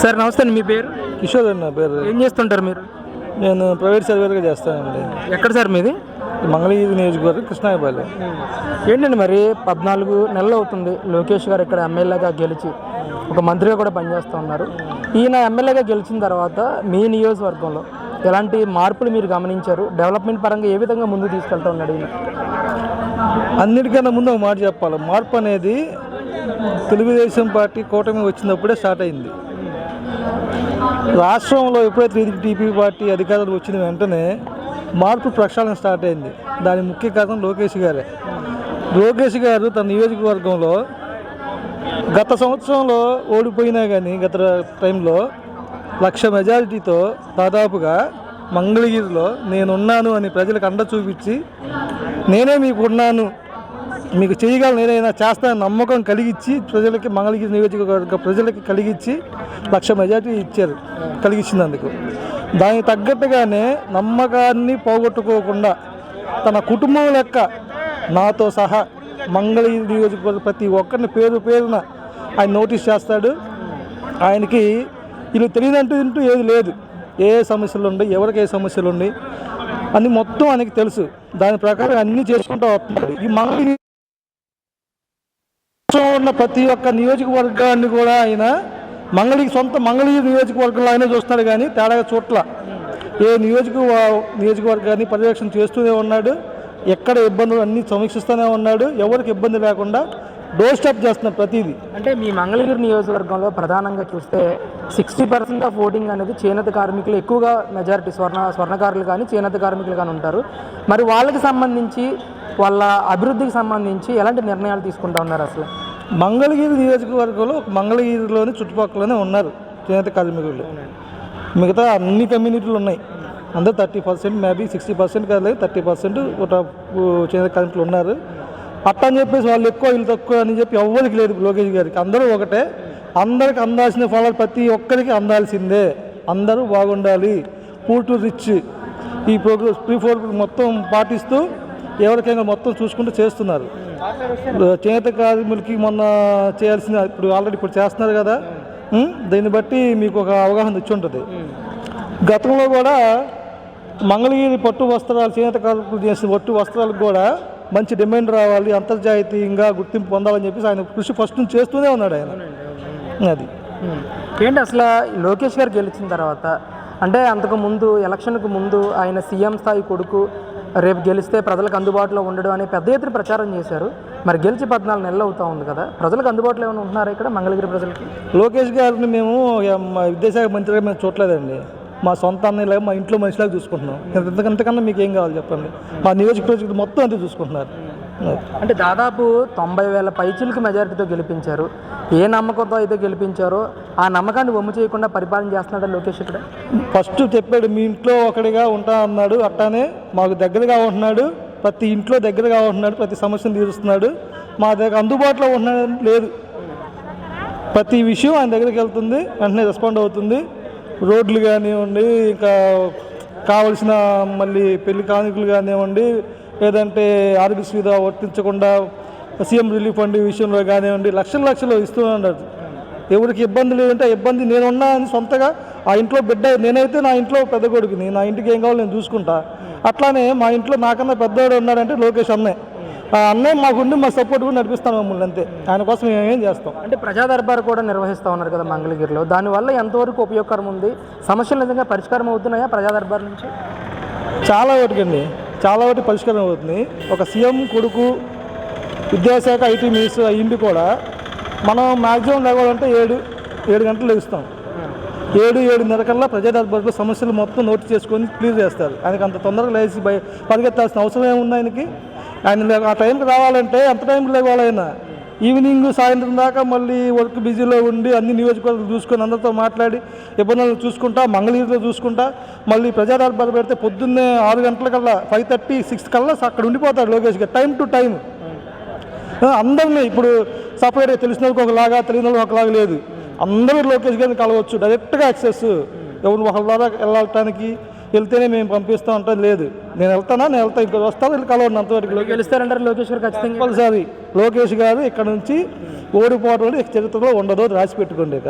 Sir నమస్తే అండి, మీ పేరు? కిషోర్ అండి. నా పేరు. ఏం చేస్తుంటారు మీరు? నేను ప్రైవేట్ సర్వేర్గా చేస్తానండి. ఎక్కడ సార్ మీది? మంగళగిరి నియోజకవర్గం, కృష్ణాయపాలెం. ఏంటండి మరి 14 నెలలు అవుతుంది లోకేష్ గారు ఇక్కడ ఎమ్మెల్యేగా గెలిచి ఒక మంత్రిగా కూడా పనిచేస్తూ ఉన్నారు. ఈయన ఎమ్మెల్యేగా గెలిచిన తర్వాత మీ నియోజకవర్గంలో ఎలాంటి మార్పులు మీరు గమనించారు? డెవలప్మెంట్ పరంగా ఏ విధంగా ముందుకు తీసుకెళ్తా ఉన్నాడు ఈయన? అన్నిటికన్నా ముందు ఒక మాట చెప్పాలి. మార్పు అనేది తెలుగుదేశం పార్టీ కూటమి వచ్చినప్పుడే స్టార్ట్ అయింది. రాష్ట్రంలో ఎప్పుడైతే టీడీపీ పార్టీ అధికారులు వచ్చిన వెంటనే మార్పు ప్రక్షాళన స్టార్ట్ అయింది. దాని ముఖ్య కారణం లోకేష్ గారే. లోకేష్ గారు తన నియోజకవర్గంలో గత సంవత్సరంలో ఓడిపోయినా కానీ గత టైంలో 1,00,000 మెజారిటీతో దాదాపుగా మంగళగిరిలో నేనున్నాను అని ప్రజలకు అండ చూపించి, నేనే మీకు ఉన్నాను, మీకు చేయగలను, నేనైనా చేస్తానని నమ్మకం కలిగించి ప్రజలకి, మంగళగిరి నియోజకవర్గ ప్రజలకి కలిగించి 1,00,000 మెజారిటీ ఇచ్చారు, కలిగించినందుకు. దానికి తగ్గట్టుగానే నమ్మకాన్ని పోగొట్టుకోకుండా తన కుటుంబం లెక్క నాతో సహా మంగళగిరి నియోజకవర్గ ప్రతి ఒక్కరిని పేరు పేరున ఆయన నోటీస్ చేస్తాడు. ఆయనకి వీళ్ళు తెలియదంటూ ఏది లేదు. ఏ సమస్యలు ఉన్నాయి, ఎవరికి ఏ సమస్యలు ఉన్నాయి అని మొత్తం ఆయనకి తెలుసు. దాని ప్రకారం అన్నీ చేసుకుంటూ వస్తున్నాడు. ఈ మంగళగిరి ఉన్న ప్రతి ఒక్క నియోజకవర్గాన్ని కూడా ఆయన మంగళగిరి నియోజకవర్గంలో ఆయన చూస్తున్నాడు, కానీ తేడాగా చోట్ల ఏ నియోజకవర్గాన్ని పర్యవేక్షణ చేస్తూనే ఉన్నాడు. ఎక్కడ ఇబ్బందులు అన్నీ సమీక్షిస్తూనే ఉన్నాడు. ఎవరికి ఇబ్బంది లేకుండా డోర్ స్టాప్ చేస్తున్నాడు ప్రతిదీ. అంటే మీ మంగళగిరి నియోజకవర్గంలో ప్రధానంగా చూస్తే 60% ఆఫ్ ఓటింగ్ అనేది చేనేత కార్మికులు ఎక్కువగా మెజారిటీ, స్వర్ణకారులు కానీ చేనేత కార్మికులు కానీ ఉంటారు. మరి వాళ్ళకి సంబంధించి, వాళ్ళ అభివృద్ధికి సంబంధించి ఎలాంటి నిర్ణయాలు తీసుకుంటా ఉన్నారు? అసలు మంగళగిరి నియోజకవర్గంలో మంగళగిరిలోని చుట్టుపక్కలనే ఉన్నారు చేనేత కార్మికులు. మిగతా అన్ని కమ్యూనిటీలు ఉన్నాయి. అందరూ 30%, మేబీ 60% కాదు, 30% చేనేత కార్మికులు ఉన్నారు. అట్ట అని చెప్పేసి వాళ్ళు ఎక్కువ వీళ్ళు తక్కువ అని చెప్పి ఎవ్వరికి లేదు లోకేష్ గారికి. అందరూ ఒకటే. అందరికి అందాల్సిన ఫలాలు ప్రతి ఒక్కరికి అందాల్సిందే. అందరూ బాగుండాలి. పూర్ టు రిచ్ ఈ ప్రోగ్రెస్ 3-4 మొత్తం పాటిస్తూ ఎవరికైనా మొత్తం చూసుకుంటూ చేస్తున్నారు. చేనేత కార్మికులకి మొన్న చేయాల్సిన ఇప్పుడు చేస్తున్నారు కదా, దీన్ని బట్టి మీకు ఒక అవగాహన వచ్చి ఉంటుంది. గతంలో కూడా మంగళగిరి పట్టు వస్త్రాలు, చేనేత కార్మికులు చేసిన పట్టు వస్త్రాలకు కూడా మంచి డిమాండ్ రావాలి, అంతర్జాతీయంగా గుర్తింపు పొందాలని చెప్పేసి ఆయన కృషి ఫస్ట్ నుంచి చేస్తూనే ఉన్నాడు ఆయన. అది ఏంటి అసలు లోకేష్ గారు గెలిచిన తర్వాత, అంటే అంతకుముందు ఎలక్షన్కు ముందు ఆయన సీఎం స్థాయి కొడుకు, రేపు గెలిస్తే ప్రజలకు అందుబాటులో ఉండడం అనే పెద్ద ఎత్తున ప్రచారం చేశారు. మరి గెలిచి 14 నెలలు అవుతూ ఉంది కదా, ప్రజలకు అందుబాటులో ఏమైనా ఉంటున్నారా ఇక్కడ మంగళగిరి ప్రజలకి? లోకేష్ గారిని మేము విద్యాశాఖ మంత్రిగా మేము చూడలేదండి. మా సొంత అన్నయ్యలాగా, మా ఇంట్లో మనిషిలాగా చూసుకుంటున్నాం. ఇంతకన్నా మీకు ఏం కావాలి చెప్పండి. మా నియోజకవర్గం మొత్తం అంతే చూసుకుంటున్నారు. అంటే దాదాపు 90,000 పైచీలకు మెజారిటీతో గెలిపించారు. ఏ నమ్మకంతో అయితే గెలిపించారో ఆ నమ్మకాన్ని వమ్ము చేయకుండా పరిపాలన చేస్తున్నాడు లోకేష్ ఇక్కడ. ఫస్ట్ చెప్పాడు, మీ ఇంట్లో ఒకటిగా ఉంటా అన్నాడు. అట్టానే మాకు దగ్గరగా ఉంటున్నాడు, ప్రతి ఇంట్లో దగ్గరగా ఉంటున్నాడు, ప్రతి సమస్యను తీరుస్తున్నాడు. మా దగ్గర అందుబాటులో ఉంటున్నాడు లేదు. ప్రతి విషయం ఆయన దగ్గరికి వెళ్తుంది, వెంటనే రెస్పాండ్ అవుతుంది. రోడ్లు కానివ్వండి, ఇంకా కావలసిన మళ్ళీ పెళ్లి కానుకలు కానివ్వండి, లేదంటే ఆరోగ్య సువిధ వర్తించకుండా సీఎం రిలీఫ్ ఫండ్ విషయంలో కానివ్వండి, లక్షలు ఇస్తూ ఉన్నాడు. ఎవరికి ఇబ్బంది లేదంటే ఆ ఇబ్బంది నేనున్నా అని సొంతగా ఆ ఇంట్లో బిడ్డ, నేనైతే నా ఇంట్లో పెద్ద కొడుకుని, నా ఇంటికి ఏం కావాలో నేను చూసుకుంటా. అట్లానే మా ఇంట్లో నాకన్నా పెద్దవాడు ఉన్నాడంటే లోకేష్ అన్నయ్య. ఆ అన్నయ్య మాకుండి మా సపోర్ట్ కూడా నడిపిస్తాను మమ్మల్ని, అంతే. ఆయన కోసం మేము ఏం చేస్తాం. అంటే ప్రజా దర్బారు కూడా నిర్వహిస్తూ ఉన్నారు కదా మంగళగిరిలో, దానివల్ల ఎంతవరకు ఉపయోగకరం ఉంది? సమస్యలు నిజంగా పరిష్కారం అవుతున్నాయా ప్రజా దర్బార్ నుంచి? చాలా వాటికి పరిష్కారం అవుతుంది. ఒక సీఎం కొడుకు విద్యాశాఖ ఐటీ మినిస్టర్ అయ్యింది కూడా మనం మ్యాక్సిమం లేవాలంటే 7 గంటలు లెగుస్తాం. 7-7:30 కల్లా ప్రజా దర్బార్లో సమస్యలు మొత్తం నోట్ చేసుకొని క్లియర్ చేస్తారు. ఆయనకి అంత తొందరగా లేచి పరిగెత్తాల్సిన అవసరం ఏముంది ఆయనకి? ఆయన ఆ టైంకి రావాలంటే ఎంత టైంకి లేవాలైనా ఈవినింగ్ సాయంత్రం దాకా మళ్ళీ వర్క్ బిజీలో ఉండి అన్ని నియోజకవర్గాలు చూసుకొని అందరితో మాట్లాడి ఇబ్బందులు చూసుకుంటా, మంగళగిరిలో చూసుకుంటా, మళ్ళీ ప్రజా దర్బారు పెడితే పొద్దున్నే 6 గంటలకల్లా 5:30-6 కల్లా అక్కడ ఉండిపోతాడు లోకేష్ గారు. టైం టు టైం అందరినీ ఇప్పుడు సపరేట్గా తెలిసిన వాళ్ళకి ఒకలాగా, తెలియని వాళ్ళకి ఒకలాగా లేదు. అందరూ లోకేష్ గారిని కలవచ్చు, డైరెక్ట్గా యాక్సెస్. ఎవరు ఒకళ్ళ ద్వారా వెళ్ళటానికి వెళ్తేనే మేము పంపిస్తాం అంటే లేదు. నేను వెళ్తాను ఇంకా వస్తాను, వెళ్ళి కలవండి అంతవరకు. గెలుస్తారంటారు లోకేష్ గారు ఖచ్చితంగా? కంపల్సరీ లోకేష్ గారు ఇక్కడ నుంచి ఓడిపోవడం చరిత్రలో ఉండదు, రాసి పెట్టుకోండి ఇక.